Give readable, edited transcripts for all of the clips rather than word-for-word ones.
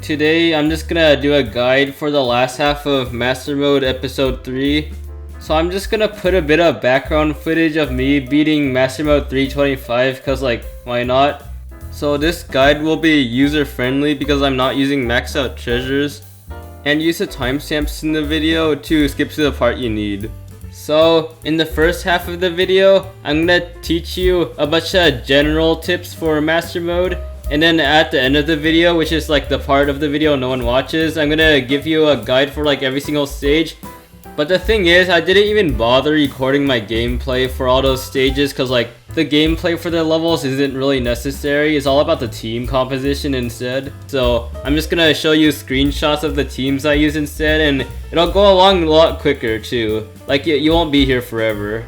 Today I'm just gonna do a guide for the last half of Master Mode Episode 3. So I'm just gonna put a bit of background footage of me beating Master Mode 325 cause like, why not? So this guide will be user friendly because I'm not using maxed out treasures. And use the timestamps in the video to skip to the part you need. So in the first half of the video, I'm gonna teach you a bunch of general tips for Master Mode. And then at the end of the video, which is like the part of the video no one watches, I'm gonna give you a guide for like every single stage. But the thing is, I didn't even bother recording my gameplay for all those stages because like the gameplay for the levels isn't really necessary. It's all about the team composition instead. So I'm just gonna show you screenshots of the teams I use instead, and it'll go along a lot quicker too. Like you won't be here forever.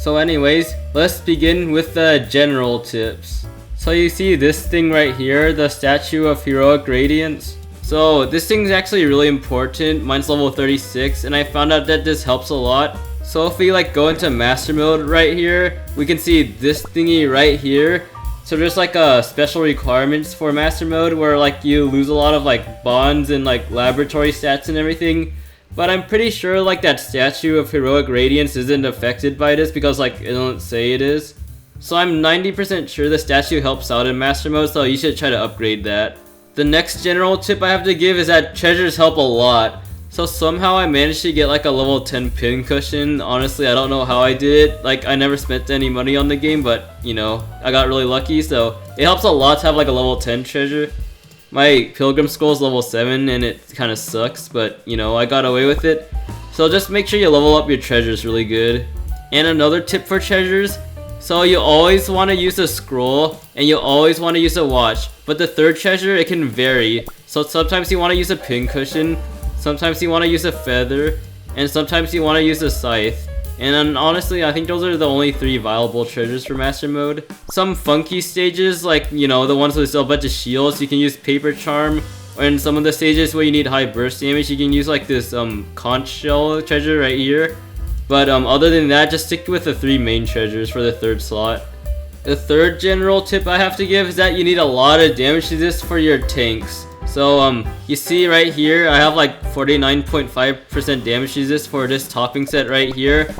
So anyways, let's begin with the general tips. So you see this thing right here, the Statue of Heroic Radiance. So this thing's actually really important. Mine's level 36 and I found out that this helps a lot. So if we like go into Master Mode right here, we can see this thingy right here. So there's like a special requirements for Master Mode where like you lose a lot of like bonds and like laboratory stats and everything. But I'm pretty sure like that Statue of Heroic Radiance isn't affected by this because like it doesn't say it is. So I'm 90% sure the statue helps out in Master Mode, so you should try to upgrade that. The next general tip I have to give is that treasures help a lot. So somehow I managed to get like a level 10 pincushion. Honestly, I don't know how I did it. Like I never spent any money on the game, but you know, I got really lucky. So it helps a lot to have like a level 10 treasure. My Pilgrim Skull is level 7 and it kind of sucks, but you know, I got away with it. So just make sure you level up your treasures really good. And another tip for treasures. So you always want to use a scroll and you always want to use a watch, but the third treasure, it can vary. So sometimes you want to use a pincushion, sometimes you want to use a feather, and sometimes you want to use a scythe. And honestly, I think those are the only 3 viable treasures for Master Mode. Some funky stages, like you know, the ones with a bunch of shields, you can use Paper Charm. Or in some of the stages where you need high burst damage, you can use like this conch shell treasure right here. But other than that, just stick with the 3 main treasures for the third slot. The third general tip I have to give is that you need a lot of damage resist for your tanks. So you see right here, I have like 49.5% damage resist for this topping set right here.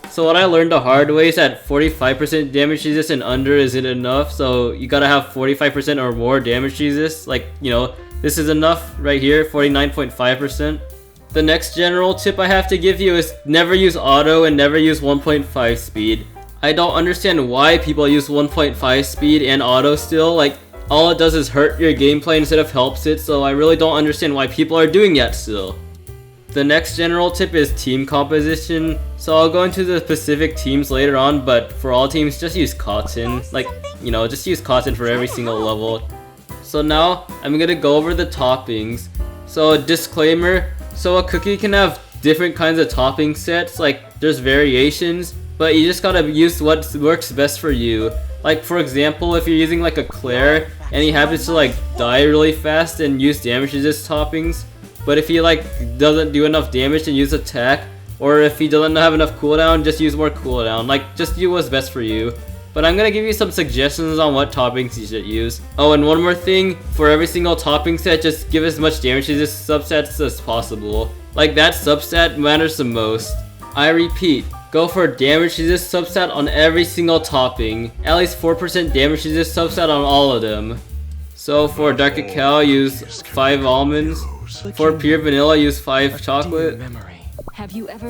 So what I learned the hard way is that 45% damage resist and under isn't enough. So you gotta have 45% or more damage resist. Like, you know, this is enough right here, 49.5%. The next general tip I have to give you is never use auto and never use 1.5 speed. I don't understand why people use 1.5 speed and auto still. Like, all it does is hurt your gameplay instead of helps it, so I really don't understand why people are doing that still. The next general tip is team composition. So I'll go into the specific teams later on, but for all teams, just use Cotton. Like, you know, just use Cotton for every single level. So now, I'm gonna go over the toppings. So disclaimer. So a cookie can have different kinds of topping sets, like there's variations, but you just gotta use what works best for you. Like for example, if you're using like a Claire and he happens to like die really fast and use damage resist toppings, but if he like doesn't do enough damage then use attack, or if he doesn't have enough cooldown, just use more cooldown. Like just do what's best for you. But I'm gonna give you some suggestions on what toppings you should use. Oh, and one more thing, for every single topping set, just give as much damage to this subsets as possible. Like that substat matters the most. I repeat, go for damage to this substat on every single topping. At least 4% damage to this substat on all of them. So for Dark Cacao, use 5 almonds. For Pure Vanilla, use 5 chocolate.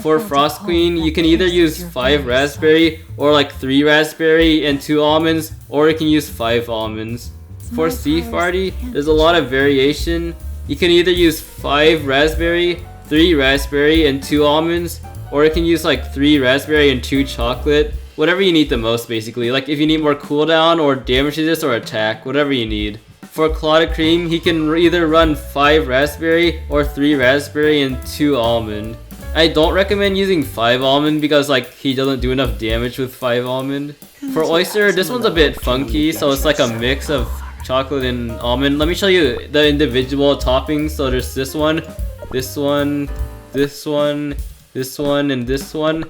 For Frost Queen, you can either use 5 raspberry or like 3 raspberry and 2 almonds, or you can use 5 almonds. For Sea Farty, there's a lot of variation. You can either use 5 raspberry, 3 raspberry and 2 almonds, or you can use like 3 raspberry and 2 chocolate. Whatever you need the most basically, like if you need more cooldown or damage resist or attack, whatever you need. For Clotted Cream, he can either run 5 raspberry or 3 raspberry and 2 almond. I don't recommend using 5 almond because like he doesn't do enough damage with 5 almond. For Oyster, this one's a bit funky, so it's like a mix of chocolate and almond. Let me show you the individual toppings. So there's this one, this one, this one, this one, and this one.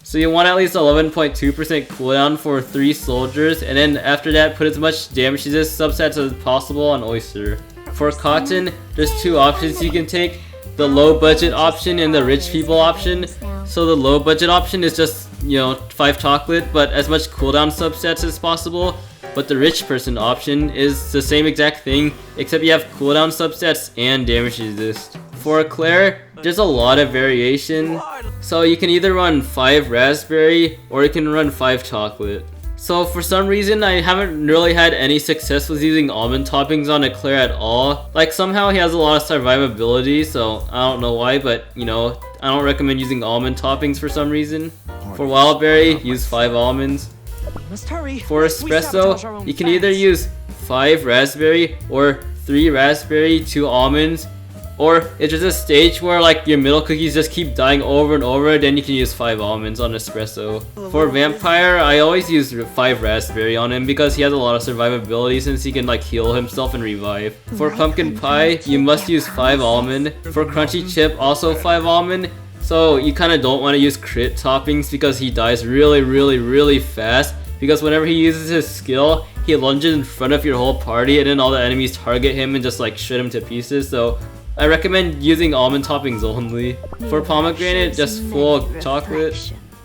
So you want at least 11.2% cooldown for 3 soldiers, and then after that put as much damage to this subset as possible on Oyster. For Cotton, there's two options you can take. The low budget option and the rich people option. So the low budget option is just, 5 chocolate, but as much cooldown subsets as possible. But the rich person option is the same exact thing, except you have cooldown subsets and damage resist. For Claire, there's a lot of variation. So you can either run 5 raspberry or you can run 5 chocolate. So for some reason, I haven't really had any success with using almond toppings on Eclair at all. Like somehow he has a lot of survivability, so I don't know why, but I don't recommend using almond toppings for some reason. For Wildberry, use 5 almonds. For Espresso, you can either use 5 raspberry or 3 raspberry, 2 almonds. Or it's just a stage where like your middle cookies just keep dying over and over, then you can use 5 almonds on Espresso. For Vampire, I always use 5 raspberry on him because he has a lot of survivability since he can like heal himself and revive. For Pumpkin Pie, you must use 5 almond. For Crunchy Chip, also 5 almond. So you kind of don't want to use crit toppings because he dies really fast. Because whenever he uses his skill, he lunges in front of your whole party and then all the enemies target him and just like shred him to pieces. So I recommend using almond toppings only. For Pomegranate, just full chocolate.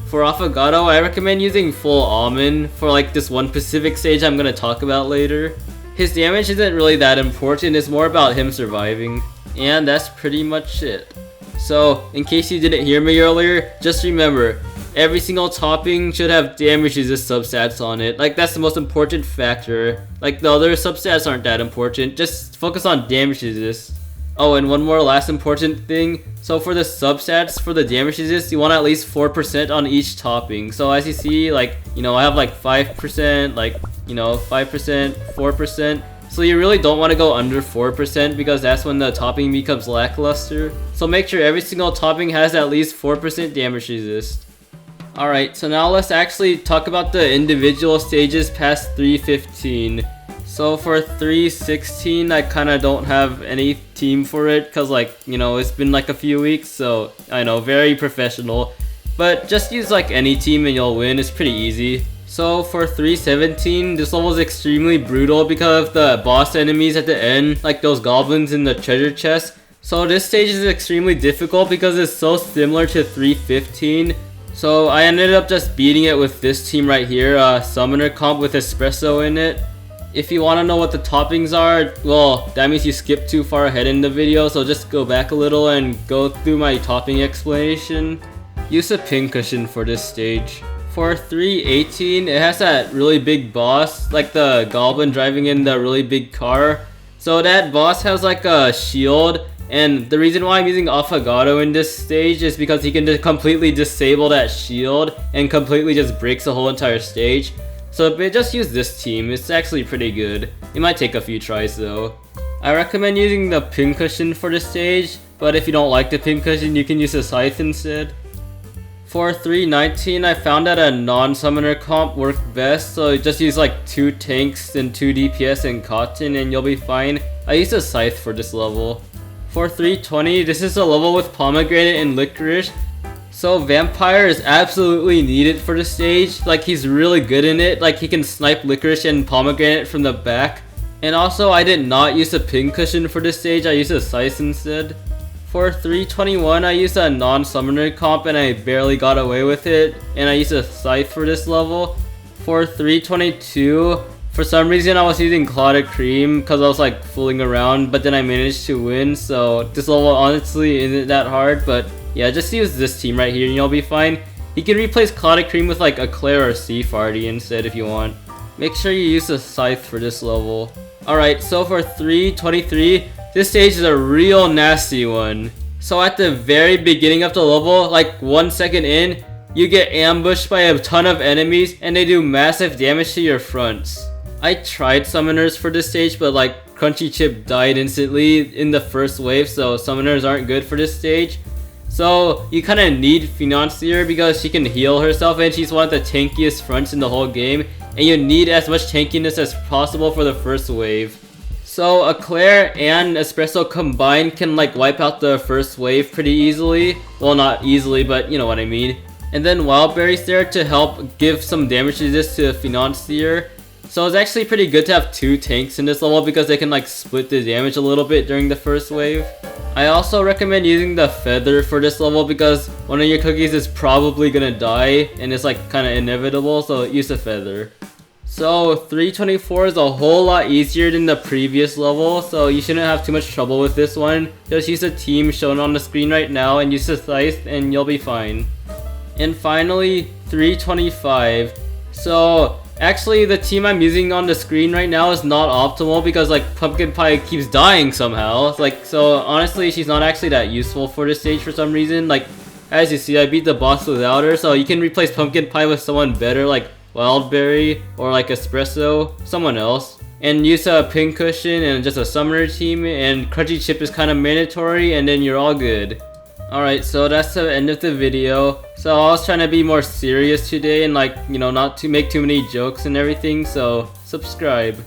For Affogato, I recommend using full almond for like this one specific stage I'm gonna talk about later. His damage isn't really that important, it's more about him surviving. And that's pretty much it. So, in case you didn't hear me earlier, just remember, every single topping should have damage resist substats on it. Like, that's the most important factor. Like, the other substats aren't that important, just focus on damage resist. Oh, and one more last important thing. So for the substats, for the damage resist, you want at least 4% on each topping. So as you see, like, I have like 5%, like, 5%, 4%. So you really don't want to go under 4% because that's when the topping becomes lackluster. So make sure every single topping has at least 4% damage resist. Alright, so now let's actually talk about the individual stages past 315. So for 316, I kind of don't have any team for it because it's been like a few weeks, so I know, very professional. But just use like any team and you'll win, it's pretty easy. So for 317, this level is extremely brutal because of the boss enemies at the end, like those goblins in the treasure chest. So this stage is extremely difficult because it's so similar to 315. So I ended up just beating it with this team right here, Summoner Comp with Espresso in it. If you want to know what the toppings are, well, that means you skipped too far ahead in the video, so just go back a little and go through my topping explanation. Use a pincushion for this stage. For 318, it has that really big boss, like the goblin driving in the really big car. So that boss has like a shield, and the reason why I'm using Affogato in this stage is because he can just completely disable that shield and completely just breaks the whole entire stage. So just use this team, it's actually pretty good. It might take a few tries though. I recommend using the pincushion for the stage, but if you don't like the pincushion, you can use a scythe instead. For 319, I found that a non-summoner comp worked best, so just use like 2 tanks and 2 DPS and Cotton and you'll be fine. I used a scythe for this level. For 320, this is a level with Pomegranate and Licorice. So Vampire is absolutely needed for the stage, like he's really good in it, like he can snipe Licorice and Pomegranate from the back. And also I did not use a pincushion for this stage, I used a scythe instead. For 321 I used a non-summoner comp and I barely got away with it, and I used a scythe for this level. For 322, for some reason I was using Clotted Cream because I was like fooling around, but then I managed to win, so this level honestly isn't that hard, but yeah, just use this team right here and you'll be fine. You can replace Clotted Cream with like Eclair or Seafarty instead if you want. Make sure you use a scythe for this level. Alright, so for 323, this stage is a real nasty one. So at the very beginning of the level, like 1 second in, you get ambushed by a ton of enemies and they do massive damage to your fronts. I tried summoners for this stage, but like Crunchy Chip died instantly in the first wave, so summoners aren't good for this stage. So you kind of need Financier because she can heal herself and she's one of the tankiest fronts in the whole game, and you need as much tankiness as possible for the first wave. So Eclair and Espresso combined can like wipe out the first wave pretty easily. Well, not easily, but you know what I mean. And then Wildberry's there to help give some damage resist to Financier. So it's actually pretty good to have 2 tanks in this level because they can like split the damage a little bit during the first wave. I also recommend using the feather for this level because one of your cookies is probably gonna die and it's like kinda inevitable, so use the feather. So 324 is a whole lot easier than the previous level, so you shouldn't have too much trouble with this one. Just use the team shown on the screen right now and use the scythe and you'll be fine. And finally, 325. So actually the team I'm using on the screen right now is not optimal because like Pumpkin Pie keeps dying somehow. So honestly she's not actually that useful for this stage for some reason. Like as you see, I beat the boss without her, so you can replace Pumpkin Pie with someone better like Wildberry or like Espresso, someone else. And use a Pincushion and just a summoner team, and Crunchy Chip is kind of mandatory, and then you're all good. Alright, so that's the end of the video. So I was trying to be more serious today and like, you know, not to make too many jokes and everything, so subscribe.